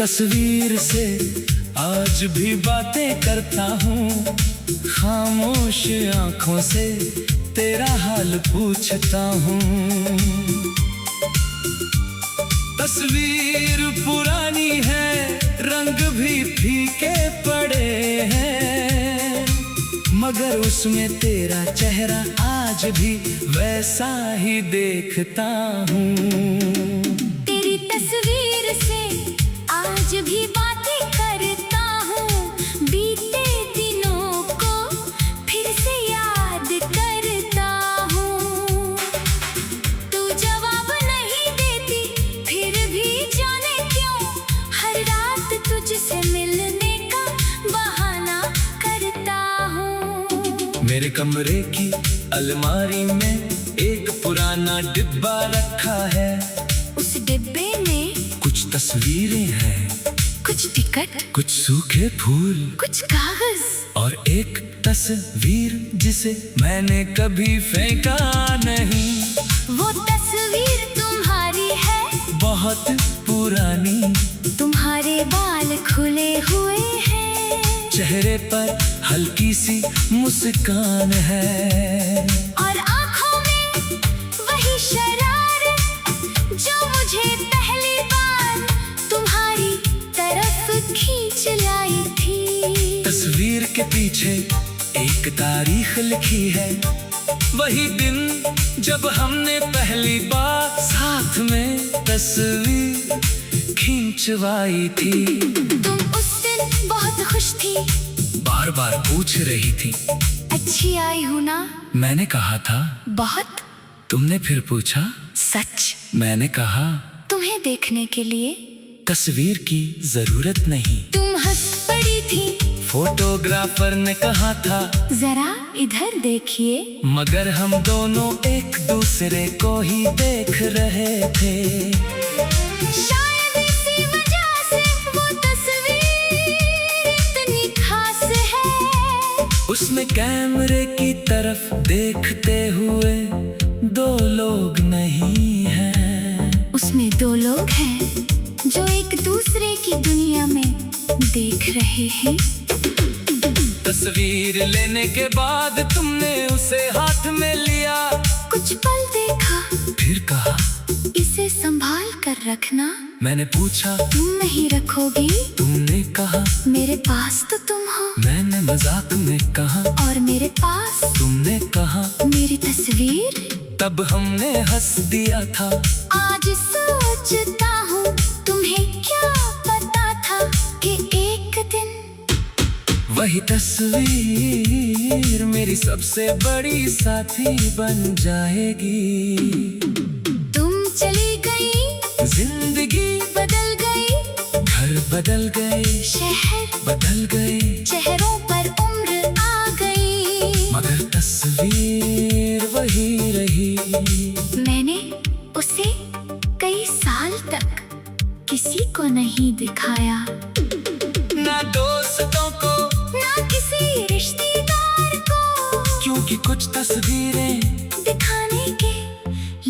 तस्वीर से आज भी बातें करता हूँ, खामोश आंखों से तेरा हाल पूछता हूँ। तस्वीर पुरानी है, रंग भी फीके पड़े हैं, मगर उसमें तेरा चेहरा आज भी वैसा ही देखता हूँ। तेरी तस्वीर से आज भी बातें करता हूँ, बीते दिनों को फिर से याद करता हूँ। तू जवाब नहीं देती, फिर भी जाने क्यों हर रात तुझसे मिलने का बहाना करता हूँ। मेरे कमरे की अलमारी में एक पुराना डिब्बा रखा है, उस डिब्बे में कुछ तस्वीरें हैं, कुछ टिकट, कुछ सूखे फूल, कुछ कागज और एक तस्वीर जिसे मैंने कभी फेंका नहीं। वो तस्वीर तुम्हारी है, बहुत पुरानी, तुम्हारे बाल खुले हुए हैं, चेहरे पर हल्की सी मुस्कान है, और आंखों में वही शरारत जो मुझे पहली बार तुम्हारी तरफ खींच लाई थी। तस्वीर के पीछे एक तारीख लिखी है, वही दिन जब हमने पहली बार साथ में तस्वीर खींचवाई थी। तुम उस दिन बहुत खुश थी, बार बार पूछ रही थी, अच्छी आई हूँ ना? मैंने कहा था बहुत। तुमने फिर पूछा, सच? मैंने कहा तुम्हें देखने के लिए तस्वीर की जरूरत नहीं। तुम हंस पड़ी थी, फोटोग्राफर ने कहा था जरा इधर देखिए, मगर हम दोनों एक दूसरे को ही देख रहे थे। शायद इसी वजह से वो तस्वीर इतनी खास है। उसमें कैमरे की तरफ देखते हुए दो लोग नहीं हैं, उसमें दो लोग हैं जो एक दूसरे की दुनिया में देख रहे हैं। तस्वीर लेने के बाद तुमने उसे हाथ में लिया, कुछ पल देखा, फिर कहा इसे संभाल कर रखना। मैंने पूछा तुम नहीं रखोगी? तुमने कहा मेरे पास तो तुम हो। मैंने मजाक में कहा और मेरे पास तुमने कहा मेरी तस्वीर। तब हमने हंस दिया था। आज सोचता हूँ तुम्हें क्या पता था कि एक दिन वही तस्वीर मेरी सबसे बड़ी साथी बन जाएगी। तुम चली गई, जिंदगी बदल गई, घर बदल गए, शहर बदल गए, चेहरों पर उम्र आ गई, मगर तस्वीर वही रही। मैंने उसे कई साल तक किसी को नहीं दिखाया, ना दोस्तों को, ना किसी रिश्तेदार को, क्योंकि कुछ तस्वीरें दिखाने के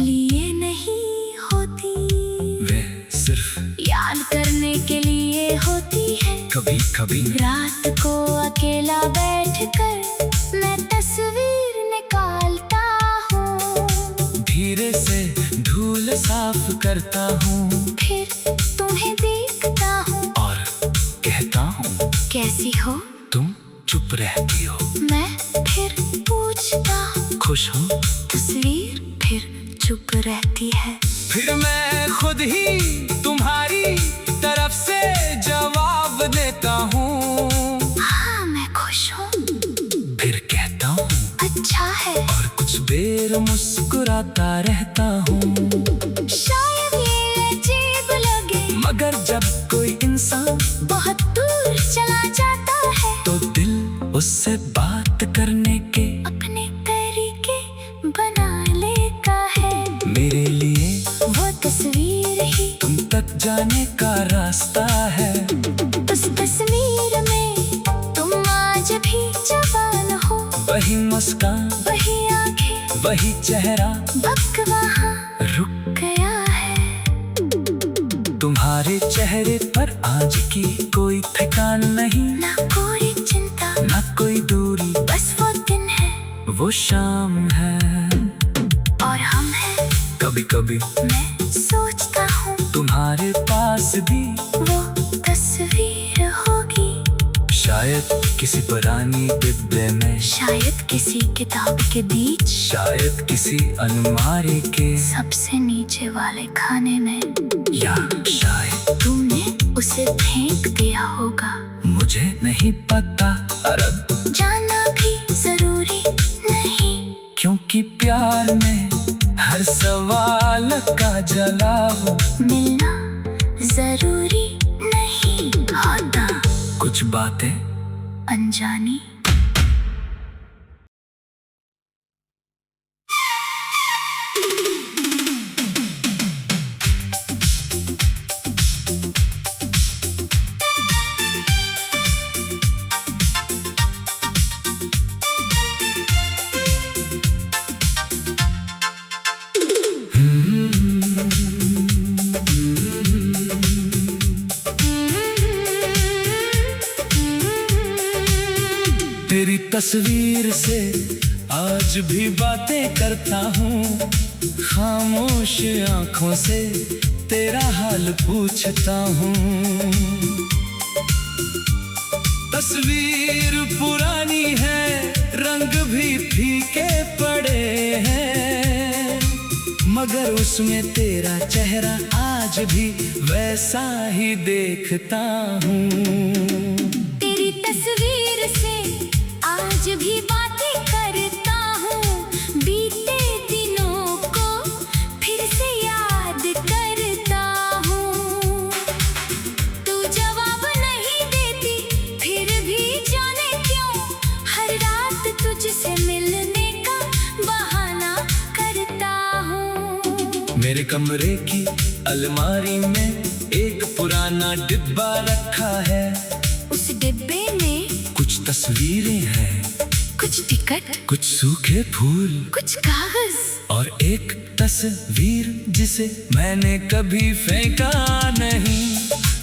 लिए नहीं होती, वे सिर्फ याद करने के लिए होती है। कभी कभी रात को अकेला बैठकर मैं तस्वीर निकालता हूँ, धीरे से धूल साफ करता हूँ, फिर तुम्हें देखता हूँ और कहता हूँ कैसी हो तुम चुप रहती हो। मैं फिर पूछता हूँ खुश हो, तस्वीर फिर चुप रहती है। फिर मैं खुद ही तुम्हारी तरफ से जवाब देता हूँ। हाँ मैं खुश हूँ, फिर कहता हूँ अच्छा है, और कुछ देर मुस्कुराता रहता हूँ। शायद ये अजीब लगे, मगर जब कोई इंसान बहुत दूर चला जाता है तो दिल उससे बात करने के अपने तरीके बना लेता है। मेरे लिए वो तस्वीर ही तुम तक जाने का रास्ता है। उस तस्वीर में तुम आज भी जवान हो, वही मुस्कान, वही आंखें, वही चेहरा वक्त वहाँ रुक गया है। तुम्हारे तुम्हारे चेहरे पर आज की कोई थकान नहीं, ना कोई चिंता, ना कोई दूरी, बस वो दिन है, वो शाम है। और हम हैं। कभी कभी मैं सोचता हूँ तुम्हारे पास भी वो तस्वीर होगी, शायद किसी पुरानी डिब्बे में, शायद किसी किताब के बीच, शायद किसी अलमारी के सबसे नीचे वाले खाने में, या शायद तुमने उसे फेंक दिया होगा। मुझे नहीं पता, अरब जानना भी जरूरी नहीं, क्योंकि प्यार में हर सवाल का जवाब मिलना जरूरी नहीं होता। कुछ बातें अनजानी। तेरी तस्वीर से आज भी बातें करता हूँ, खामोश आंखों से तेरा हाल पूछता हूँ। तस्वीर पुरानी है, रंग भी फीके पड़े हैं, मगर उसमें तेरा चेहरा आज भी वैसा ही देखता हूँ। तेरी तस्वीर से आज भी बातें करता हूँ, बीते दिनों को फिर से याद करता हूँ। तू जवाब नहीं देती, फिर भी जाने क्यों हर रात तुझसे मिलने का बहाना करता हूँ। मेरे कमरे की अलमारी में एक पुराना डिब्बा रखा है, उस डिब्बे में कुछ तस्वीरें हैं, कुछ टिकट, कुछ सूखे फूल कुछ कागज, और एक तस्वीर जिसे मैंने कभी फेंका नहीं।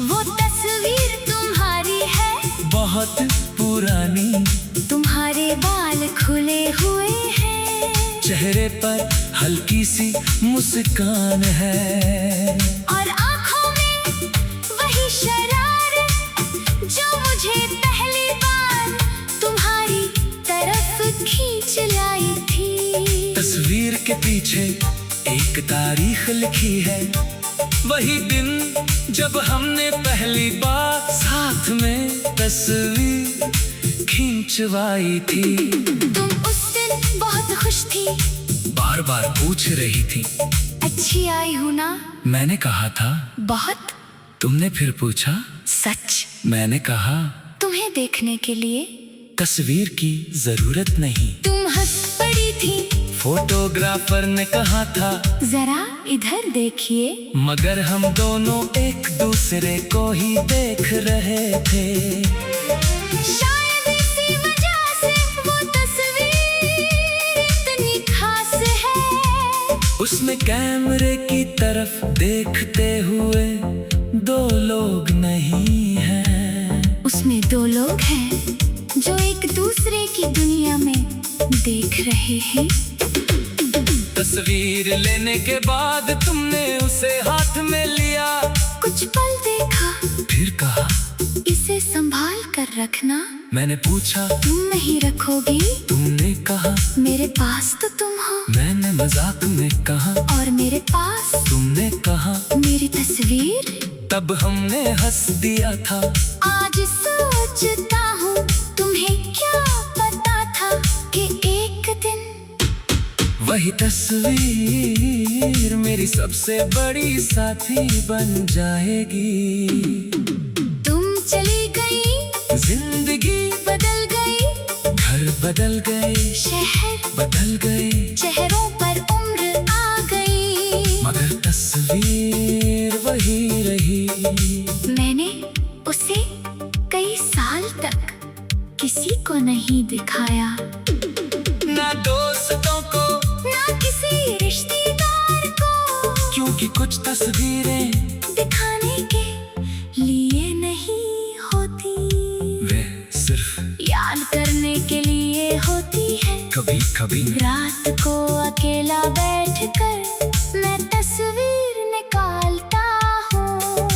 वो तस्वीर तुम्हारी है, बहुत पुरानी, तुम्हारे बाल खुले हुए हैं, चेहरे पर हल्की सी मुस्कान है, और आँखों में वही शरारत जो मुझे पहली बार तुम्हारी तरफ खींच लाई थी। तस्वीर के पीछे एक तारीख लिखी है, वही दिन जब हमने पहली बार साथ में तस्वीर खिंचवाई थी। तुम उस दिन बहुत खुश थी, बार बार पूछ रही थी, अच्छी आई हूँ ना? मैंने कहा था बहुत। तुमने फिर पूछा, सच? मैंने कहा तुम्हें देखने के लिए तस्वीर की जरूरत नहीं। तुम हंस पड़ी थी, फोटोग्राफर ने कहा था जरा इधर देखिए, मगर हम दोनों एक दूसरे को ही देख रहे थे। शायद इसी वजह से वो तस्वीर इतनी खास है। उसमें कैमरे की तरफ देखते हुए दो लोग नहीं हैं, उसमें दो लोग हैं जो एक दूसरे की दुनिया में देख रहे हैं। तस्वीर लेने के बाद तुमने उसे हाथ में लिया, कुछ पल देखा, फिर कहा इसे संभाल कर रखना। मैंने पूछा तुम नहीं रखोगी? तुमने कहा मेरे पास तो तुम हो। मैंने मजाक में कहा और मेरे पास तुमने कहा मेरी तस्वीर। तब हमने हंस दिया था। आज सोचता हूँ तुम्हें क्या पता था कि एक दिन वही तस्वीर मेरी सबसे बड़ी साथी बन जाएगी। तुम चली गई, जिंदगी बदल गई, घर बदल गए, शहर बदल गए, चेहरों पर उम्र आ गई, मगर तस्वीर वही रही। मैंने उसे कई साल तक किसी को नहीं दिखाया, ना दोस्तों को, ना किसी रिश्तेदार को, क्योंकि कुछ तस्वीरें दिखाने के कभी कभी रात को अकेला बैठकर मैं तस्वीर निकालता हूँ।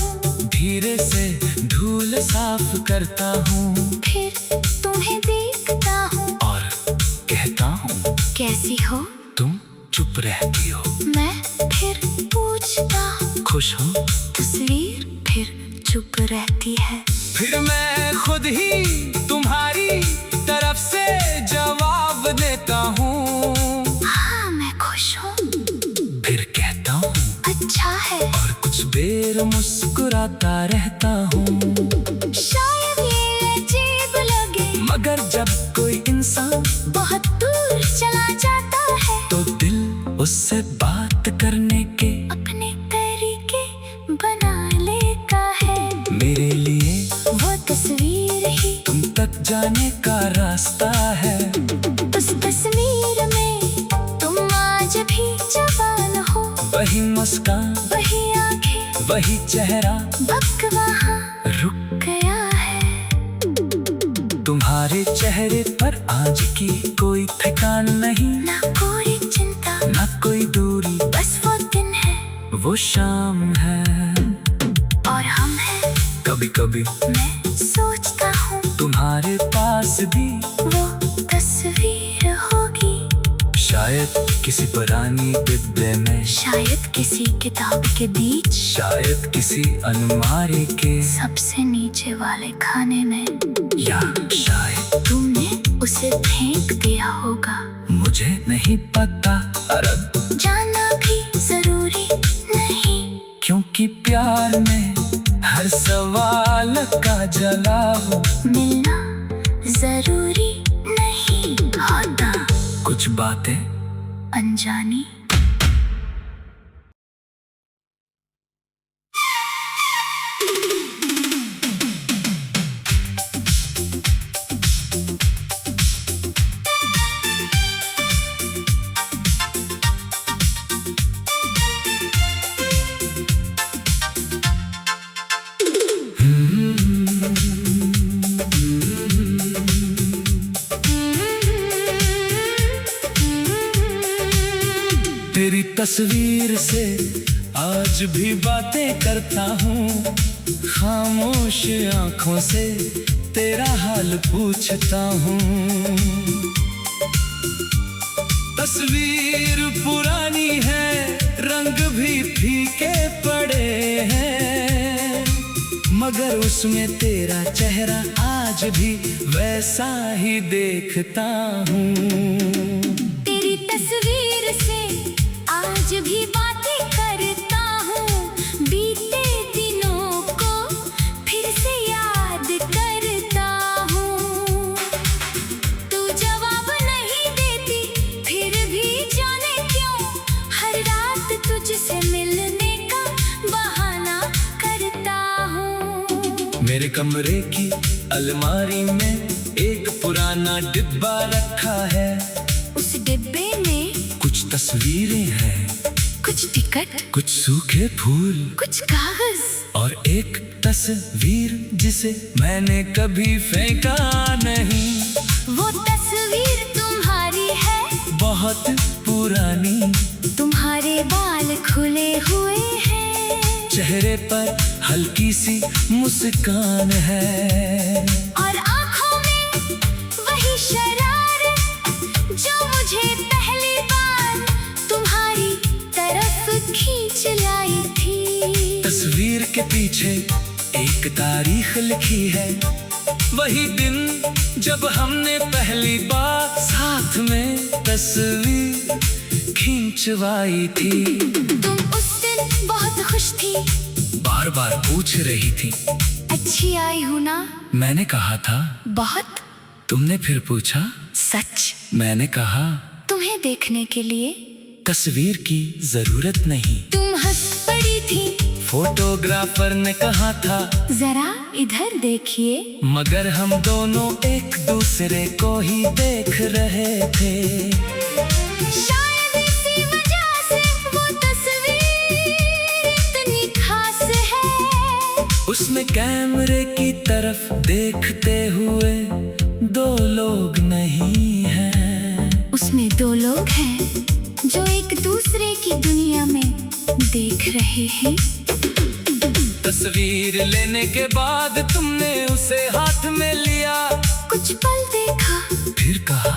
धीरे से धूल साफ करता हूँ फिर तुम्हें देखता हूँ और कहता हूँ कैसी हो तुम चुप रहती हो। मैं फिर पूछता हूँ खुश हो तस्वीर फिर चुप रहती है। फिर मैं खुद ही तुम्हारी तरफ से जवाब देता हूँ। हाँ मैं खुश हूँ फिर कहता हूँ अच्छा है। और कुछ देर मुस्कुराता रहता हूँ। शायद ये अजीब लगे मगर जब कोई इंसान बहुत दूर चला जाता है तो दिल उससे बात करने के अपने तरीके बना लेता है। मेरे लिए वो तस्वीर ही तुम तक जाने का रास्ता है। उस तस्वीर में तुम आज भी जवान हो। वही मुस्कान वही आंखें वही चेहरा वक्त वहाँ रुक गया है। तुम्हारे चेहरे पर आज की कोई थकान नहीं, ना कोई चिंता ना कोई दूरी, बस वो दिन है वो शाम है। और हम हैं। कभी कभी मैं सोचता हूँ तुम्हारे पास भी वो तस्वीर होगी। शायद किसी पुरानी डिब्बे में, शायद किसी किताब के बीच, शायद किसी अलमारी के सबसे नीचे वाले खाने में, या शायद तुमने उसे फेंक दिया होगा। मुझे नहीं पता अरब जानना भी जरूरी नहीं क्योंकि प्यार में हर सवाल का जवाब मिलना जरूरी नहीं होता। कुछ बातें अनजानी तेरी तस्वीर से आज भी बातें करता हूँ। खामोश आंखों से तेरा हाल पूछता हूँ। तस्वीर पुरानी है रंग भी फीके पड़े हैं मगर उसमें तेरा चेहरा आज भी वैसा ही देखता हूँ। तेरी तस्वीर से आज भी बातें करता हूँ। बीते दिनों को फिर से याद करता हूँ। तू जवाब नहीं देती फिर भी जाने क्यों हर रात तुझसे मिलने का बहाना करता हूँ। मेरे कमरे की अलमारी में एक पुराना डिब्बा रखा है। उस डिब्बे में कुछ तस्वीरें हैं, कुछ टिकट, कुछ सूखे फूल कुछ कागज और एक तस्वीर जिसे मैंने कभी फेंका नहीं। वो तस्वीर तुम्हारी है बहुत पुरानी, तुम्हारे बाल खुले हुए हैं चेहरे पर हल्की सी मुस्कान है और आँखों में वही शरारत जो मुझे पहली बार तुम्हारी तरफ खींच लाई थी। तस्वीर के पीछे एक तारीख लिखी है, वही दिन जब हमने पहली बार साथ में तस्वीर खींचवाई थी। तुम उस दिन बहुत खुश थी, बार बार पूछ रही थी अच्छी आई हूँ ना। मैंने कहा था बहुत। तुमने फिर पूछा सच। मैंने कहा तुम्हें देखने के लिए तस्वीर की जरूरत नहीं। तुम हंस पड़ी थी, फोटोग्राफर ने कहा था जरा इधर देखिए, मगर हम दोनों एक दूसरे को ही देख रहे थे। शायद इसी वजह से वो तस्वीर इतनी खास है। उसमें कैमरे की तरफ देखते हुए दो लोग नहीं हैं। उसमें रहे हैं। तस्वीर लेने के बाद तुमने उसे हाथ में लिया, कुछ पल देखा, फिर कहा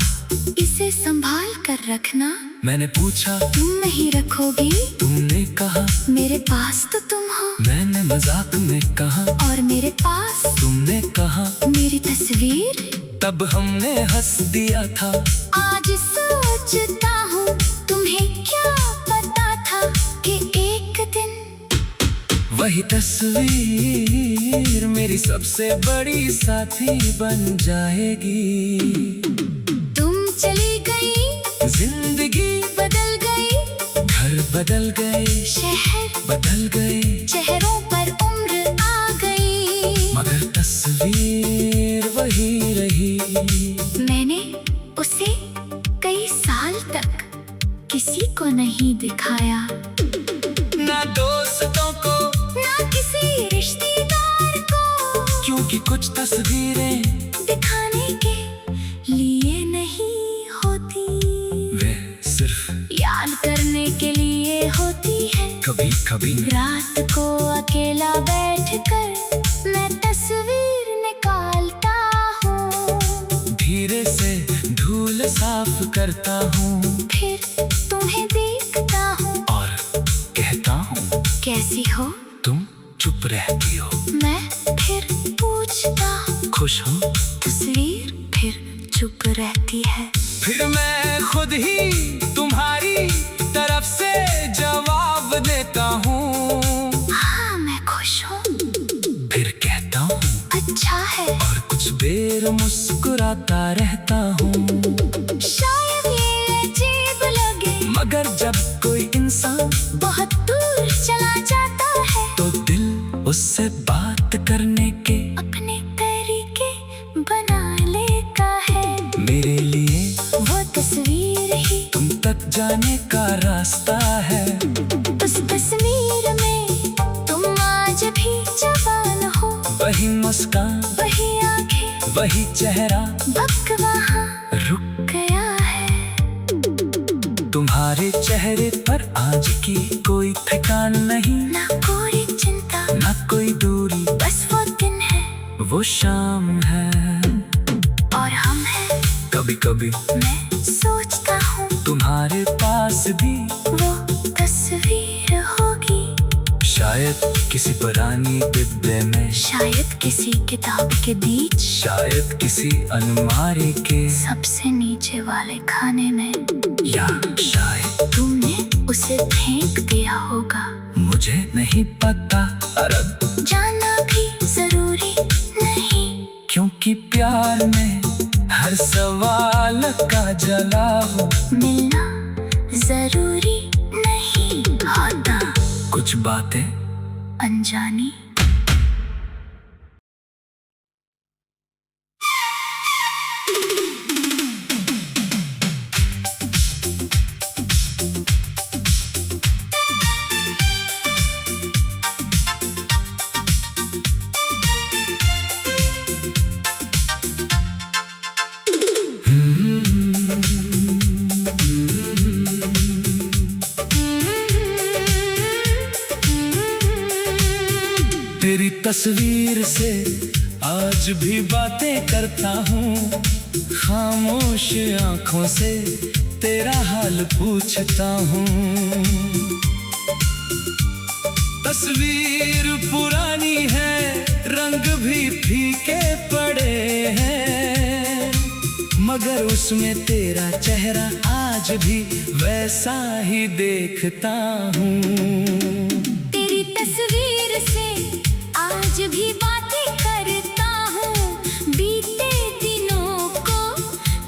इसे संभाल कर रखना। मैंने पूछा तुम नहीं रखोगी? तुमने कहा मेरे पास तो तुम हो। मैंने मजाक में कहा और मेरे पास तुमने कहा मेरी तस्वीर। तब हमने हंस दिया था। आज सोचता हूँ तुम्हें क्या पता था कि एक दिन वही तस्वीर मेरी सबसे बड़ी साथी बन जाएगी। तुम चली गई, जिंदगी बदल गई, घर बदल गए, शहर बदल गए, चेहरों पर उम्र आ गई, मगर तस्वीर वही रही। मैंने उसे कई साल तक किसी को नहीं दिखाया, ना दोस्तों को, ना किसी रिश्तेदार को, क्योंकि कुछ तस्वीरें दिखाने के लिए नहीं होती, वे सिर्फ याद करने के लिए होती है। कभी कभी रात को अकेला बैठकर मैं तस्वीर निकालता हूँ, धीरे से धूल साफ करता हूँ फिर तुम्हें देखता हूँ और कहता हूँ कैसी हो। तुम चुप रहती हो। मैं फिर पूछता हूँ खुश हो? तस्वीर फिर चुप रहती है। फिर मैं खुद ही तुम्हारी तरफ से जवाब देता हूँ। हाँ मैं खुश हूँ। फिर कहता हूँ अच्छा है। और कुछ देर मुस्कुराता रहता हूँ। शायद ये अजीब लगे, मगर जब कोई इंसान बहुत दूर चला जाता है तो दिल उससे बात करने के अपने तरीके बना लेता है। मेरे लिए वो तस्वीर ही तुम तक जाने का रास्ता है। उस तस्वीर में तुम आज भी जवान हो, वही मुस्कान, वही आंखें, वही चेहरा वक्त वहाँ रुक गया है। तुम्हारे चेहरे पर आज की कोई थकान नहीं, ना कोई चिंता, ना कोई दूरी, बस वो दिन है, वो शाम है। और हम हैं। कभी कभी मैं सोचता हूँ तुम्हारे पास भी वो तस्वीर होगी, शायद किसी पुरानी डिब्बे में, शायद किसी किताब के बीच, शायद किसी अलमारी के सबसे नीचे वाले खाने में, या शायद तुमने उसे फेंक दिया होगा। मुझे नहीं पता, अरब जानना भी जरूरी नहीं, क्योंकि प्यार में हर सवाल का जवाब मिलना जरूरी नहीं होता। कुछ बातें अनजानी। तेरी तस्वीर से आज भी बातें करता हूँ, खामोश आंखों से तेरा हाल पूछता हूँ। तस्वीर पुरानी है, रंग भी फीके पड़े हैं, मगर उसमें तेरा चेहरा आज भी वैसा ही देखता हूँ। तेरी तस्वीर से आज भी बातें करता हूँ, बीते दिनों को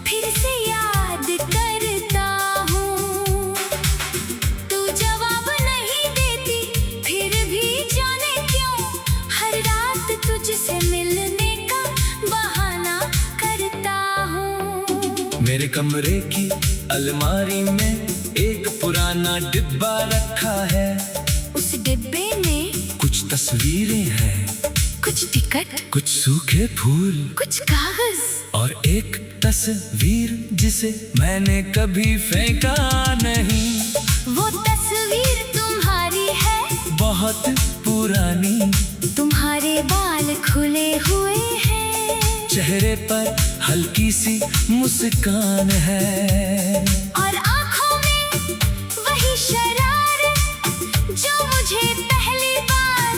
फिर से याद करता हूँ। तू जवाब नहीं देती, फिर भी जाने क्यों हर रात तुझसे मिलने का बहाना करता हूँ। मेरे कमरे की अलमारी में एक पुराना डिब्बा रखा है, उस डिब्बे में कुछ तस्वीरें हैं, कुछ टिकट, कुछ सूखे फूल कुछ कागज और एक तस्वीर जिसे मैंने कभी फेंका नहीं। वो तस्वीर तुम्हारी है, बहुत पुरानी। तुम्हारे बाल खुले हुए हैं, चेहरे पर हल्की सी मुस्कान है, और आँखों में वही शरारत जो मुझे पहली बार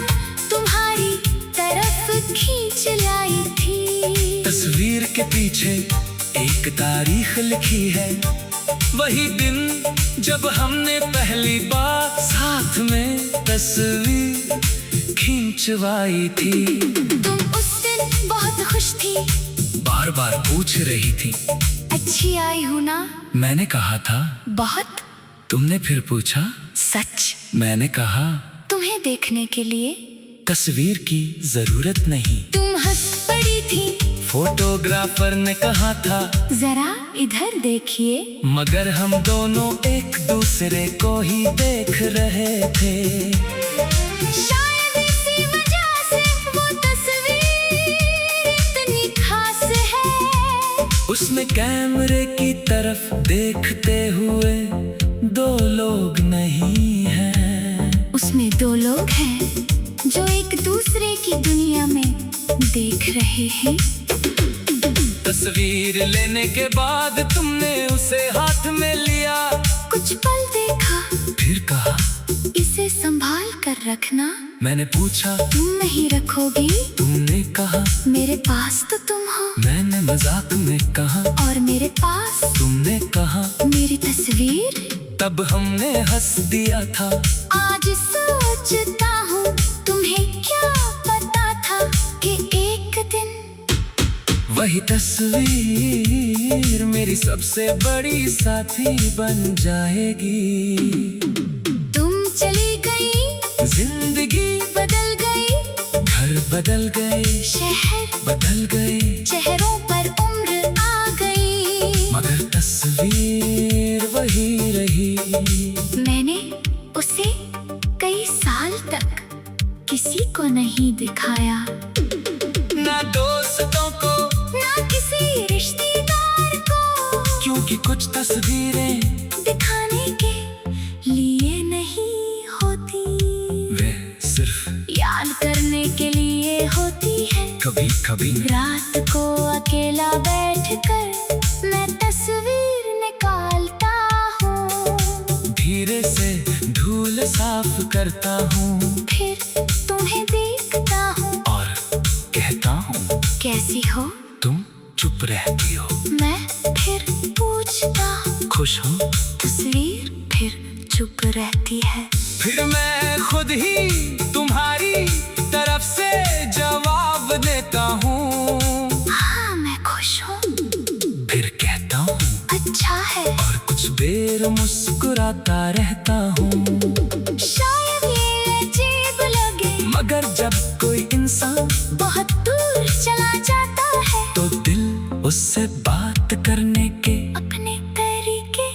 तुम्हारी तरफ खींच लाई थी। तस्वीर के पीछे एक तारीख लिखी है, वही दिन जब हमने पहली बार साथ में तस्वीर खिंचवाई थी। तुम उस दिन बहुत खुश थी, बार बार पूछ रही थी, अच्छी आई हूँ ना? मैंने कहा था बहुत। तुमने फिर पूछा, सच? मैंने कहा तुम्हें देखने के लिए तस्वीर की जरूरत नहीं। तुम हंस पड़ी थी, फोटोग्राफर ने कहा था जरा इधर देखिए, मगर हम दोनों एक दूसरे को ही देख रहे थे। शायद इसी वजह से वो तस्वीर इतनी खास है। उसमें कैमरे की तरफ देखते हुए दो लोग नहीं हैं। उसमें दो लोग हैं जो एक दूसरे की दुनिया में देख रहे हैं। तस्वीर लेने के बाद तुमने उसे हाथ में लिया, कुछ पल देखा, फिर कहा इसे संभाल कर रखना। मैंने पूछा तुम नहीं रखोगी? तुमने कहा मेरे पास तो तुम हो। मैंने मजाक में कहा और मेरे पास तुमने कहा मेरी तस्वीर। तब हमने हंस दिया था। आज सोचता हूँ तुम्हें क्या पता था कि एक दिन वही तस्वीर मेरी सबसे बड़ी साथी बन जाएगी। तुम चली गई, जिंदगी बदल गई, घर बदल गए, शहर बदल गए, चेहरों पर उम्र आ गई, मगर तस्वीर वही रही। मैंने उसे कई साल तक किसी को नहीं दिखाया, ना दोस्तों को, ना किसी रिश्तेदार को, क्योंकि कुछ तस्वीरें दिखाने के लिए नहीं होती, वे सिर्फ याद करने के लिए होती है। कभी कभी रात को अकेला बैठकर मैं तस्वीर निकालता हूँ, धीरे से धूल साफ करता हूँ, फिर तुम्हें देखता हूँ और कहता हूँ कैसी हो। तुम चुप रहती हो। मैं फिर पूछता हूँ खुश हो। तस्वीर फिर चुप रहती है। फिर मैं खुद ही तुम्हारी तरफ से जवाब देता हूँ। हाँ, मैं खुश हूँ। फिर कहता हूँ अच्छा है। और कुछ देर मुस्कुराता रहता हूँ। शायद ये अजीब लगे, मगर जब कोई इंसान बहुत दूर चला जाता है तो दिल उससे बात करने के अपने तरीके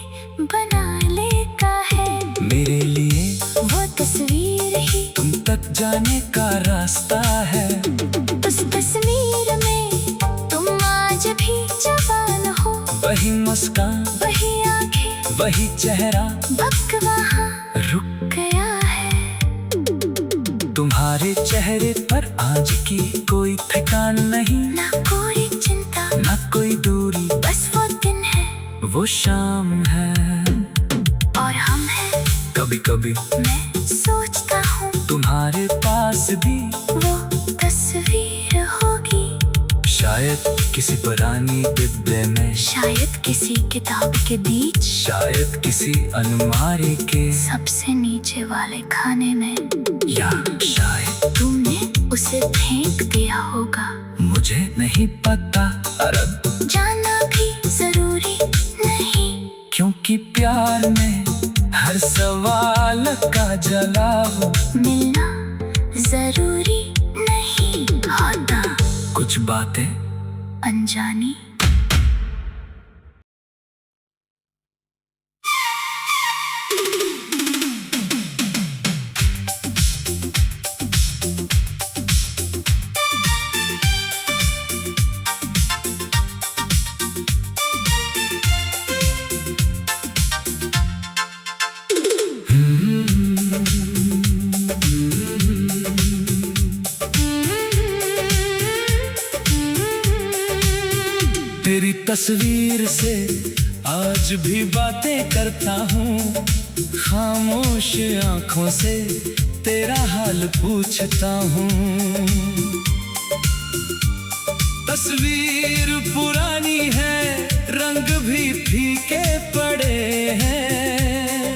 बना लेता है। मेरे लिए वो तस्वीर ही तुम तक जाने का रास्ता है। उस तस्वीर में तुम आज भी जवान हो, वही मुस्कान, वही आंखें, वही चेहरा वक्त वहाँ रुक गया है। तुम्हारे चेहरे पर आज की कोई थकान नहीं, ना कोई चिंता, ना कोई दूरी, बस वो दिन है, वो शाम है। और हम हैं। कभी कभी मैं सोचता हूँ तुम्हारे पास भी वो तस्वीर होगी, शायद किसी पुरानी डिब्बे में, शायद किसी किताब के बीच, शायद किसी अलमारी के सबसे नीचे वाले खाने में, या शायद तुमने उसे फेंक दिया होगा। मुझे नहीं पता, अरब जानना भी जरूरी नहीं, क्योंकि प्यार में हर सवाल का जवाब मिलना जरूरी नहीं होता। कुछ बातें अनजानी तेरी तस्वीर से आज भी बातें करता हूँ, खामोश आंखों से तेरा हाल पूछता हूँ। तस्वीर पुरानी है, रंग भी फीके पड़े हैं,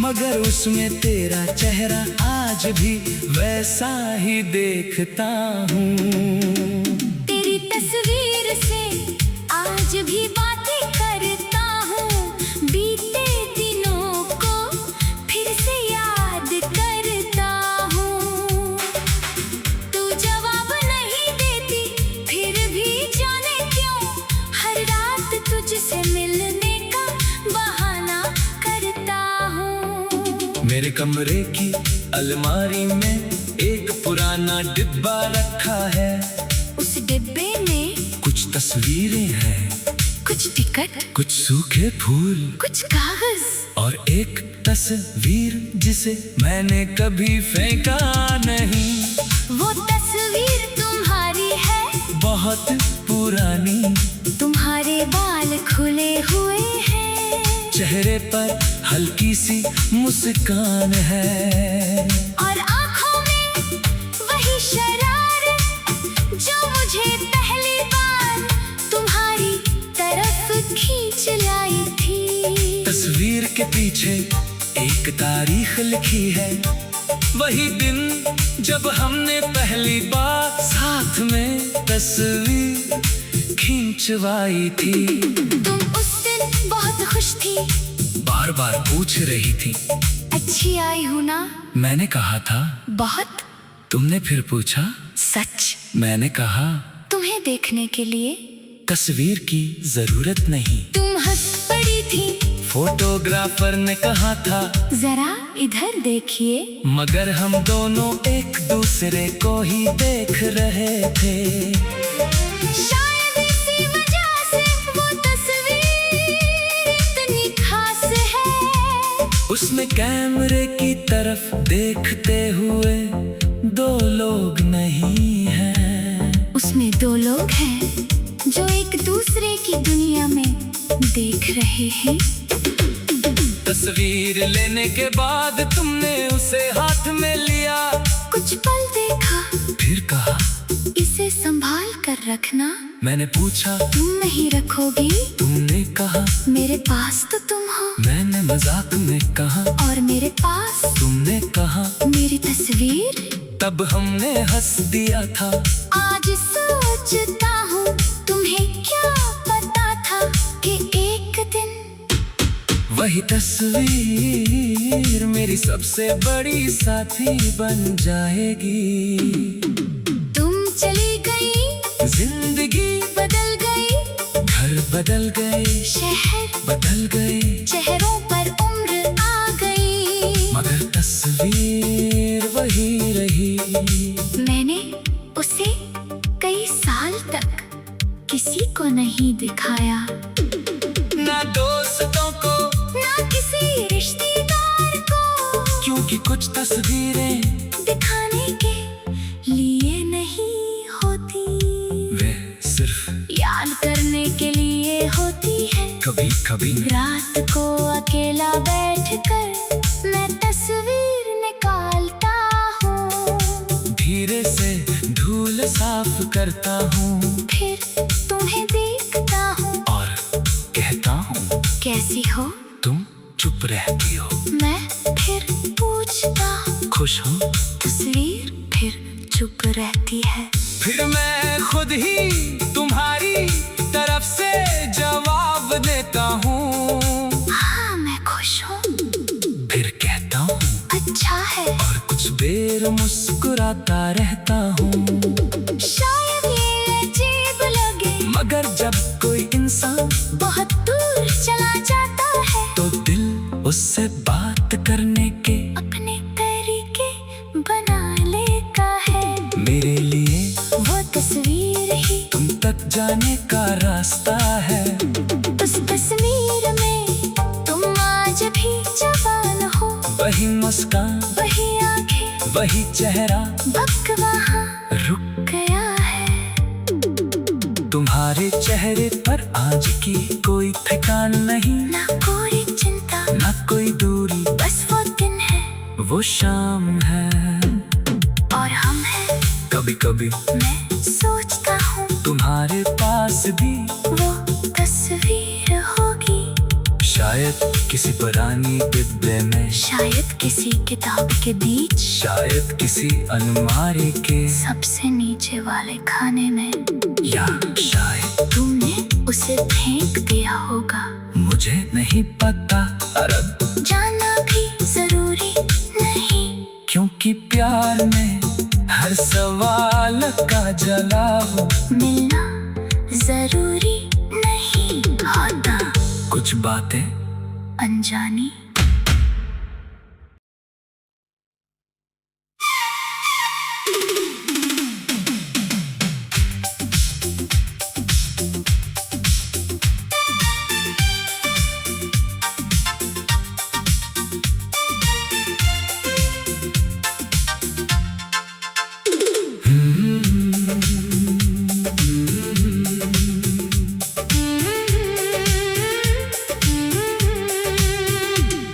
मगर उसमें तेरा चेहरा आज भी वैसा ही देखता हूँ। तेरी तस्वीर से आज भी बातें करता हूँ, बीते दिनों को फिर से याद करता हूँ। तू जवाब नहीं देती फिर भी जाने क्यों, हर रात तुझसे मिलने का बहाना करता हूँ। मेरे कमरे की अलमारी में एक पुराना डिब्बा रखा है, उस डिब्बे में कुछ तस्वीरें हैं, कुछ टिकट, कुछ सूखे फूल, कुछ कागज और एक तस्वीर जिसे मैंने कभी फेंका नहीं। वो तस्वीर तुम्हारी है, बहुत पुरानी, तुम्हारे बाल खुले हुए हैं, चेहरे पर हल्की सी मुस्कान है, और आंखों में वही शरारत जो मुझे पहली बार तुम्हारी तरफ खींच लाई थी। तस्वीर के पीछे एक तारीख लिखी है, वही दिन जब हमने पहली बार साथ में तस्वीर खींचवाई थी। तुम उस दिन बहुत खुश थी, बार बार पूछ रही थी, अच्छी आई हूँ ना? मैंने कहा था बहुत। तुमने फिर पूछा, सच? मैंने कहा तुम्हें देखने के लिए तस्वीर की जरूरत नहीं। तुम हंस पड़ी थी, फोटोग्राफर ने कहा था जरा इधर देखिए, मगर हम दोनों एक दूसरे को ही देख रहे थे। शायद इसी वजह से वो तस्वीर इतनी खास है। उसमें कैमरे की तरफ देखते हुए दो लोग नहीं हैं, उसमें दो लोग हैं जो एक दूसरे की दुनिया में देख रहे हैं। तस्वीर लेने के बाद तुमने उसे हाथ में लिया, कुछ पल देखा, फिर कहा इसे संभाल कर रखना। मैंने पूछा तुम नहीं रखोगी? तुमने कहा मेरे पास तो तुम हो। मैंने मजाक में कहा और मेरे पास तुमने कहा मेरी तस्वीर। तब हमने हंस दिया था। आज सोचता हूँ तुम्हें क्या पता था कि एक दिन वही तस्वीर मेरी सबसे बड़ी साथी बन जाएगी। तुम चली गई, जिंदगी बदल गई, घर बदल गए, शहर बदल गए, चेहरों पर उम्र आ गई, मगर तस्वीर वही रही। मैंने उसे कई साल तक किसी को नहीं दिखाया, ना दोस्तों को, ना किसी रिश्तेदार को, क्योंकि कुछ तस्वीरें दिखाने के लिए नहीं होती, वे सिर्फ याद करने के लिए होती है। कभी कभी रात को अकेला बैठकर मैं तस्वीर निकालता हूँ, धीरे से धूल साफ करता हूँ, फिर तुम्हें देखता हूँ और कहता हूँ कैसी हो। तुम चुप रहती हो। मैं फिर पूछता हूँ खुश हो? तस्वीर फिर चुप रहती है। फिर मैं खुद ही तुम्हारी तरफ से जवाब देता हूँ। हाँ मैं खुश हूँ। फिर कहता हूँ अच्छा है। और कुछ देर मुस्कुराता रहता हूँ। शायद ये अजीब लगे, मगर जब कोई इंसान बहुत दूर चला जाता है तो दिल उससे बात करने के अपने तरीके बना लेता है। मेरे लिए वो तस्वीर ही तुम तक जाने का रास्ता है। उस तस्वीर में तुम आज भी जवान हो, वही मुस्कान, वही आंखें, वही चेहरा वक्त वहाँ रुक गया है। तुम्हारे चेहरे पर आज की कोई थकान नहीं, ना कोई चिंता, ना कोई दूरी, बस वो दिन है, वो शाम है। और हम हैं। कभी कभी मैं सोचता हूँ तुम्हारे पास भी वो तस्वीर होगी, शायद किसी पुरानी डिब्बे में, शायद किसी किताब के बीच, शायद किसी अलमारी के सबसे नीचे वाले खाने में, या शायद तुमने उसे फेंक दिया होगा। मुझे नहीं पता, अरब जाना भी जरूरी नहीं, क्योंकि प्यार में हर सवाल का जवाब मिलना जरूरी नहीं होता। कुछ बातें अनजानी।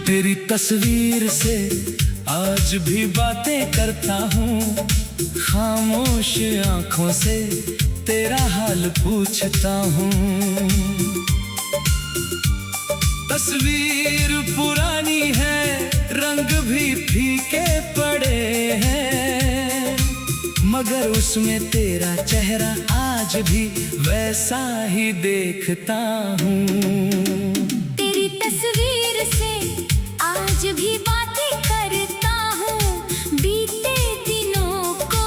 तेरी तस्वीर से आज भी बातें करता हूँ, खामोश आंखों से तेरा हाल पूछता हूँ। तस्वीर पुरानी है, रंग भी फीके पड़े हैं, मगर उसमें तेरा चेहरा आज भी वैसा ही देखता हूँ। तेरी तस्वीर से आज भी बातें करता हूँ, बीते दिनों को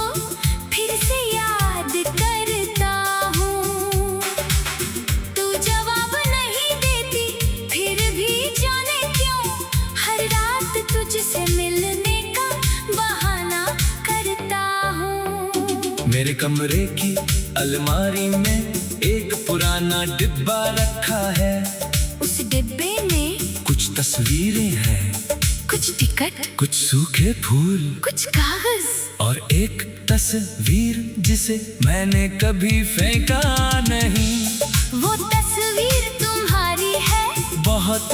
फिर से याद करता हूँ। तू जवाब नहीं देती, फिर भी जाने क्यों हर रात तुझसे मिलने का बहाना करता हूँ। मेरे कमरे की अलमारी में एक पुराना डिब्बा रखा है, उस डिब्बे में कुछ तस्वीरें हैं, कुछ टिकट, कुछ सूखे फूल, कुछ कागज, और एक तस्वीर जिसे मैंने कभी फेंका नहीं। वो तस्वीर तुम्हारी है, बहुत